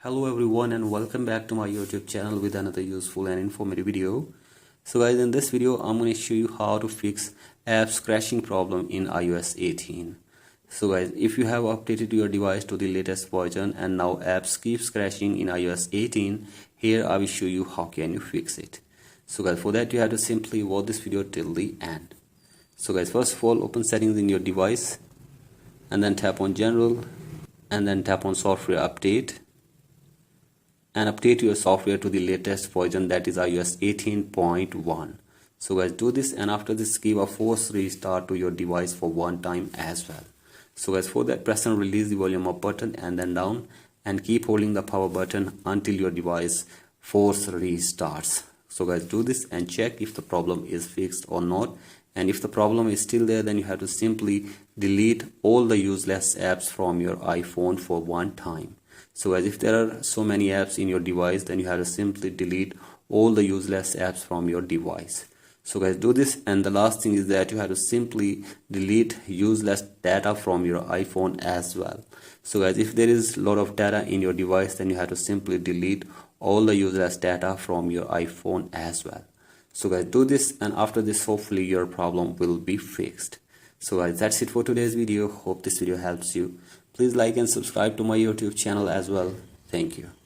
Hello everyone and welcome back to my YouTube channel with another useful and informative video. So guys, in this video I'm going to show you how to fix apps crashing problem in iOS 18. So guys, if you have updated your device to the latest version and now apps keeps crashing in iOS 18, here I will show you how can you fix it. So guys, for that you have to simply watch this video till the end. So guys, first of all, open settings in your device and then tap on general and then tap on software update and update your software to the latest version, that is iOS 18.1. so guys, do this, and after this give a force restart to your device for one time as well. So guys, for that press and release the volume up button and then down, and keep holding the power button until your device force restarts. So guys, do this and check if the problem is fixed or not, and if the problem is still there, then you have to simply delete all the useless apps from your iPhone for one time. So as if there are so many apps in your device, then you have to simply delete all the useless apps from your device. So guys, do this, and the last thing is that you have to simply delete useless data from your iPhone as well. So guys, if there is a lot of data in your device, then you have to simply delete all the useless data from your iPhone as well. So guys, do this, and after this hopefully your problem will be fixed. So guys, that's it for today's video. Hope this video helps you. Please like and subscribe to my YouTube channel as well. Thank you.